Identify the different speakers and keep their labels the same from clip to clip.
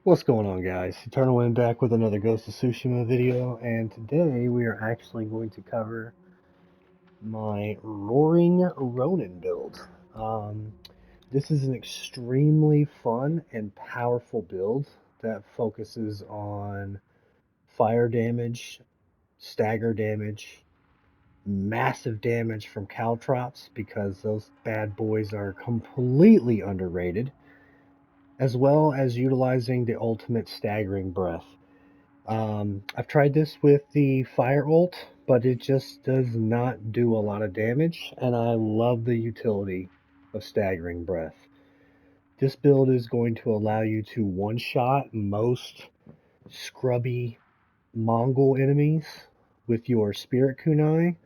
Speaker 1: What's going on, guys? Eternal Wind back with another Ghost of Tsushima video, and today we are actually going to cover my Ronin build. Um, this is an extremely fun and powerful build that focuses on fire damage, stagger damage, massive damage from caltrops because those bad boys are completely underrated, as well as utilizing the ultimate staggering breath. I've tried this with the fire ult, but it just does not do a lot of damage, and I love the utility of staggering breath. This build is going to allow you to one-shot most scrubby Mongol enemies with your spirit kunai,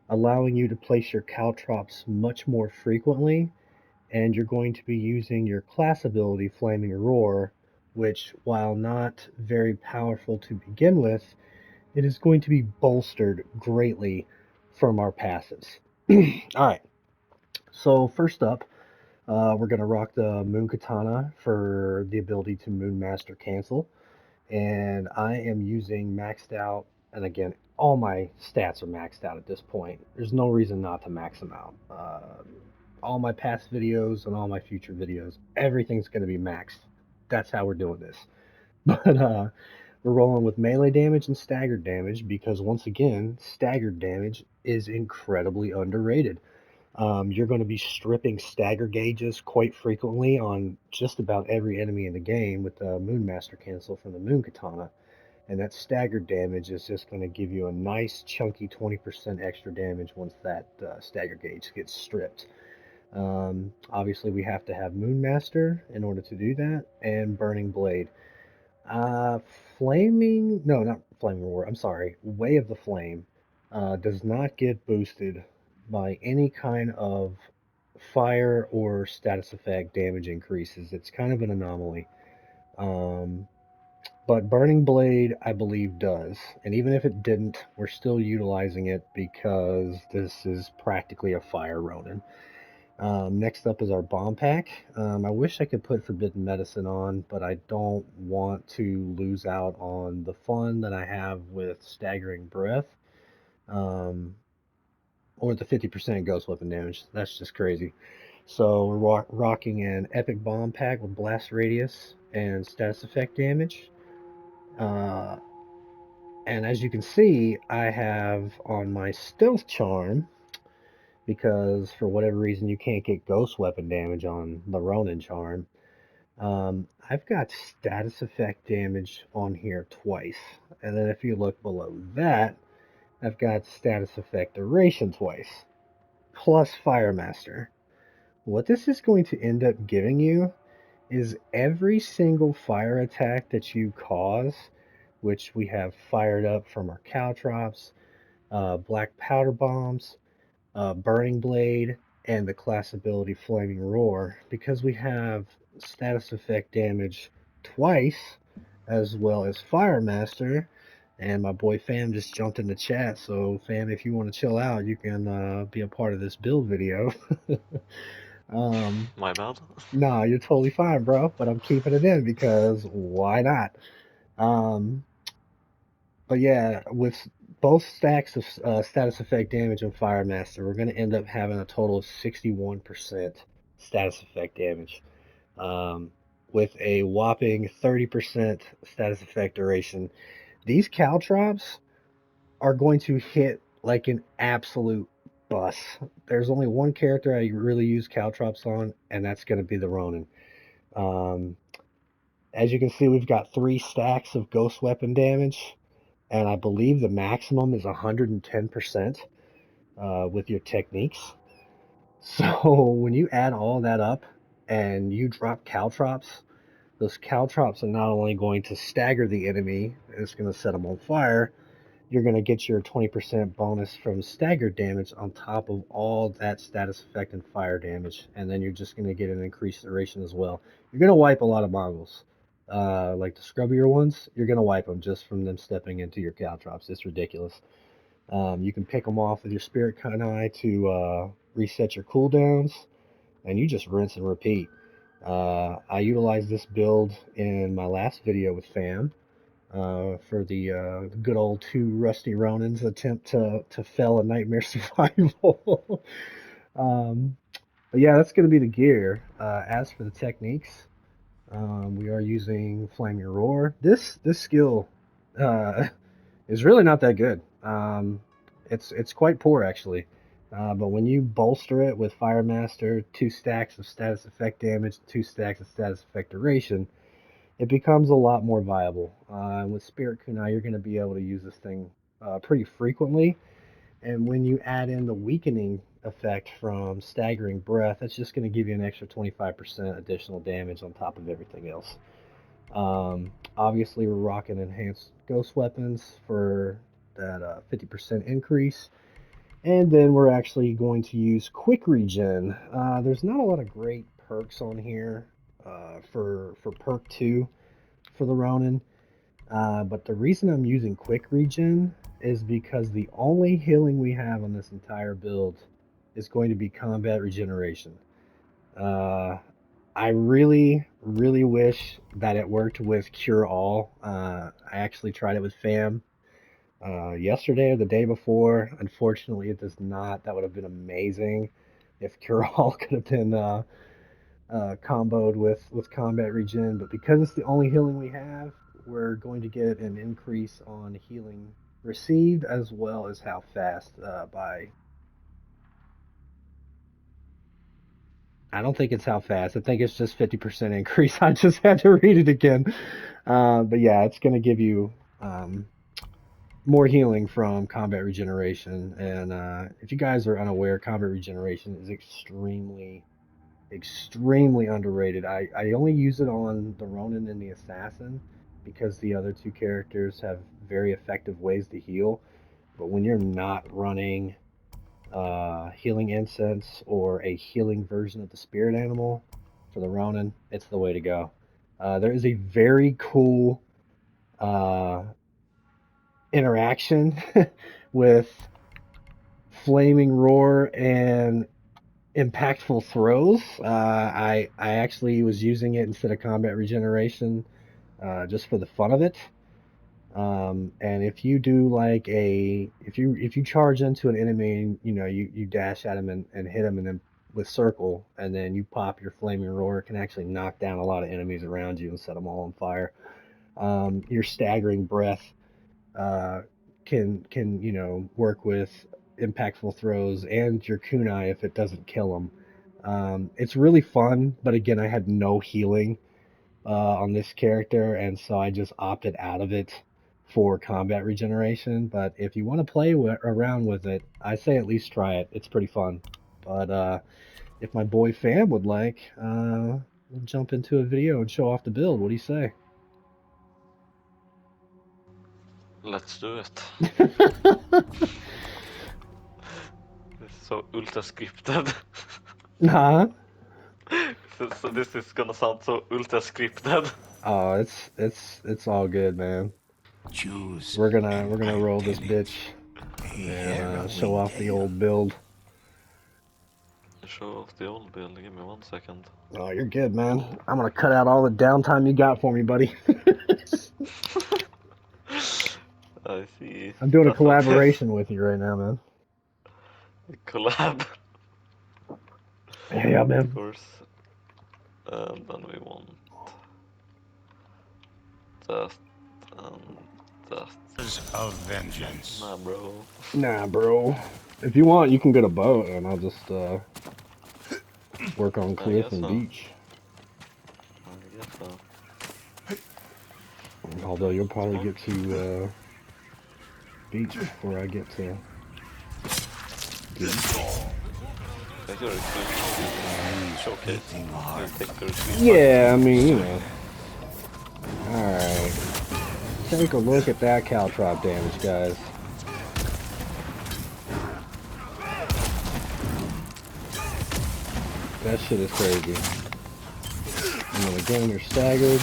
Speaker 1: allowing you to place your caltrops much more frequently, and you're going to be using your class ability Flaming Roar, which, while not very powerful to begin with, it is going to be bolstered greatly from our passes. Alright, so first up, we're going to rock the Moon Katana for the ability to Moon Master Cancel. And I am using maxed out, and again, all my stats are maxed out at this point. There's no reason not to max them out. All my past videos and all my future videos, everything's going to be maxed. That's how we're doing this. But we're rolling with melee damage and staggered damage because, once again, staggered damage is incredibly underrated. You're going to be stripping stagger gauges quite frequently on just about every enemy in the game with the Moon Master cancel from the Moon Katana. And that staggered damage is just going to give you a nice chunky 20% extra damage once that stagger gauge gets stripped. Obviously, we have to have Moon Master in order to do that, and Burning Blade. Uh, no, not Flaming Roar, I'm sorry. Way of the Flame does not get boosted by any kind of fire or status effect damage increases. It's kind of an anomaly. Um, but Burning Blade, I believe, does. And even if it didn't, we're still utilizing it because this is practically a fire Ronin. Next up is our bomb pack. I wish I could put Forbidden Medicine on, but I don't want to lose out on the fun that I have with Staggering Breath, um, or the 50% Ghost Weapon damage. That's just crazy. So we're rocking an Epic Bomb pack with Blast Radius and Status Effect damage. Uh, and as you can see, I have on my Stealth Charm, because for whatever reason you can't get Ghost Weapon damage on the Ronin Charm. I've got status effect damage on here twice. And then if you look below that, I've got status effect duration twice, plus Fire Master. What this is going to end up giving you is every single fire attack that you cause, which we have fired up from our caltrops, black powder bombs, Burning Blade, and the class ability Flaming Roar, because we have status effect damage twice, as well as Fire Master. And my boy Fam just jumped in the chat, so Fam, if you want to chill out, you can be a part of this build video. um,
Speaker 2: My bad.
Speaker 1: nah, you're totally fine, bro, but I'm keeping it in because why not? Um, but yeah, with both stacks of status effect damage and Fire Master, we're going to end up having a total of 61% status effect damage, um, with a whopping 30% status effect duration. These caltrops are going to hit like an absolute bus. There's only one character I really use caltrops on, and that's going to be the Ronin. Um, as you can see, we've got 3 stacks of ghost weapon damage, and I believe the maximum is 110% with your techniques. So when you add all that up and you drop caltrops, those caltrops are not only going to stagger the enemy, it's going to set them on fire, you're going to get your 20% bonus from staggered damage on top of all that status effect and fire damage, and then you're just going to get an increased duration as well. You're going to wipe a lot of Mongols. Like the scrubbier ones, you're going to wipe them just from them stepping into your caltrops. It's ridiculous. You can pick them off with your Spirit Kunai to reset your cooldowns, and you just rinse and repeat. I utilized this build in my last video with Fam for the good old two Rusty Ronins attempt to fell a Nightmare Survival. um, but yeah, that's going to be the gear. As for the techniques, we are using Flaming Roar. This skill uh, is really not that good. It's quite poor actually. But when you bolster it with Fire Master, 2 stacks of status effect damage, 2 stacks of status effect duration, it becomes a lot more viable. With Spirit Kunai, you're going to be able to use this thing pretty frequently. And when you add in the weakening effect from Staggering Breath, that's just going to give you an extra 25% additional damage on top of everything else. Obviously, we're rocking enhanced ghost weapons for that 50% increase. And then we're actually going to use quick regen. There's not a lot of great perks on here for perk 2 for the Ronin. But the reason I'm using quick regen is because the only healing we have on this entire build is going to be combat regeneration. Uh, I really, really wish that it worked with Cure All. I actually tried it with Fam yesterday or the day before. Unfortunately, it does not. That would have been amazing if Cure All could have been comboed with combat regen. But because it's the only healing we have, we're going to get an increase on healing received as well as how fast by. I don't think it's how fast. I think it's just 50% increase. I just had to read it again. But yeah, it's going to give you more healing from combat regeneration. And if you guys are unaware, combat regeneration is extremely underrated. I only use it on the Ronin and the Assassin because the other two characters have very effective ways to heal. But when you're not running healing incense or a healing version of the spirit animal for the Ronin, it's the way to go. There is a very cool uh, interaction with Flaming Roar and impactful throws. I actually was using it instead of combat regeneration just for the fun of it. And if you do like if you charge into an enemy and you dash at him and hit him and then with circle and then you pop your flaming roar, it can actually knock down a lot of enemies around you and set them all on fire. Your staggering breath uh, can work with impactful throws and your kunai if it doesn't kill them. It's really fun, but again, I had no healing on this character, and so I just opted out of it for combat regeneration. But if you want to play around with it, I say at least try it. It's pretty fun. But if my boy Fam would like, we'll jump into a video and show off the build. What do you say?
Speaker 2: Let's do it. It's so ultra scripted.
Speaker 1: Huh?
Speaker 2: So this is gonna sound so ultra scripted.
Speaker 1: Oh, it's all good, man.
Speaker 3: Choose
Speaker 1: We're gonna
Speaker 3: an
Speaker 1: roll this
Speaker 3: alternate.
Speaker 1: bitch
Speaker 3: A
Speaker 1: and show
Speaker 3: harrowing
Speaker 1: off the
Speaker 3: tale.
Speaker 1: old build.
Speaker 2: Show off the old build, give me 1 second.
Speaker 1: Oh, you're good, man. I'm gonna cut out all the downtime you got for me, buddy.
Speaker 2: I see.
Speaker 1: I'm doing a
Speaker 2: That's what this
Speaker 1: collaboration with you right now, man.
Speaker 2: collab.
Speaker 1: Yeah,
Speaker 2: Of
Speaker 1: man.
Speaker 2: course. And then we want that and that.
Speaker 3: Of vengeance.
Speaker 2: Nah, bro.
Speaker 1: Nah, bro. If you want, you can get a boat, and I'll just work on
Speaker 2: I
Speaker 1: cliff
Speaker 2: guess
Speaker 1: and
Speaker 2: so.
Speaker 1: beach.
Speaker 2: I guess so.
Speaker 1: Although you'll probably get to beach before I get to beach.
Speaker 2: Take your showcase. You take the retreat.
Speaker 1: Yeah, I mean, Alright. Take a look at that caltrop damage, guys. That shit is crazy. And then again, you're staggered.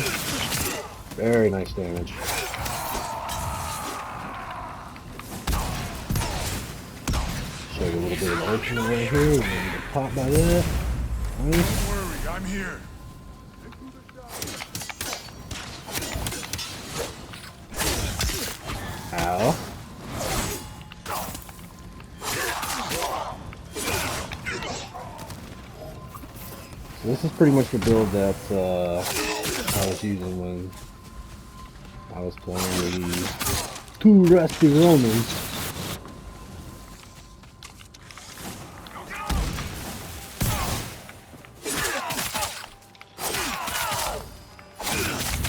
Speaker 1: Very nice damage. Show you a little bit of ultimate right here. We're gonna get popped by that. Nice.
Speaker 3: Don't worry, I'm here.
Speaker 1: Ow. So this is pretty much the build that I was using when I was playing with the 2 rusty Romans.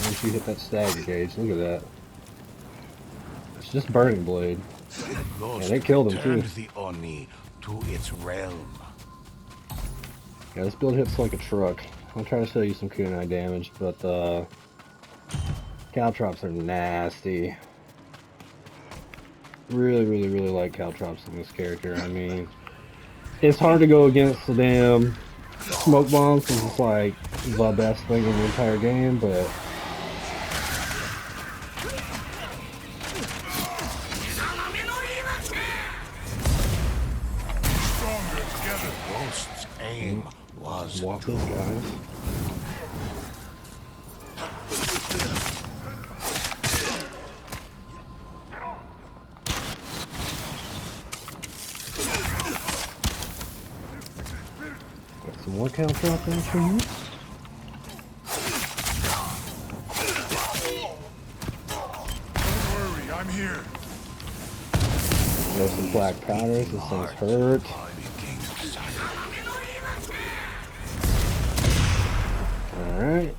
Speaker 1: Once you hit that stagger gauge, look at that. It's just burning blade.
Speaker 3: Ghost
Speaker 1: Yeah, they killed him too.
Speaker 3: turned the Oni to its realm.
Speaker 1: Yeah, this build hits like a truck. I'm trying to show you some kunai damage, but caltrops are nasty. Really like caltrops in this character. I mean, it's hard to go against the damn smoke bombs because it's like the best thing in the entire game, but
Speaker 3: Ghost's aim was
Speaker 1: walk those guys. Got some more caltrop action here.
Speaker 3: Don't worry, I'm here.
Speaker 1: There's some black powders. This thing's hurt. Alright.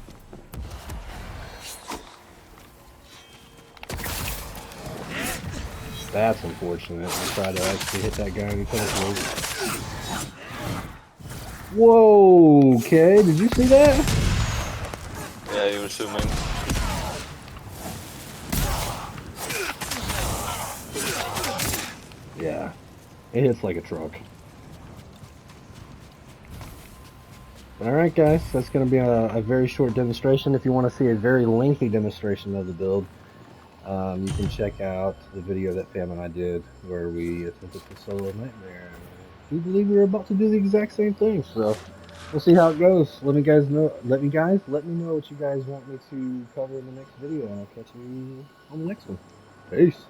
Speaker 1: That's unfortunate. I tried to actually hit that guy and he couldn't. Whoa, okay, did you see that?
Speaker 2: Yeah, you were zooming.
Speaker 1: Yeah, it hits like a truck. Alright guys, that's going to be a very short demonstration. If you want to see a very lengthy demonstration of the build, you can check out the video that Pam and I did where we attempted the solo nightmare. We believe we're about to do the exact same thing, so we'll see how it goes. Let me know what you guys want me to cover in the next video, and I'll catch you on the next one. Peace.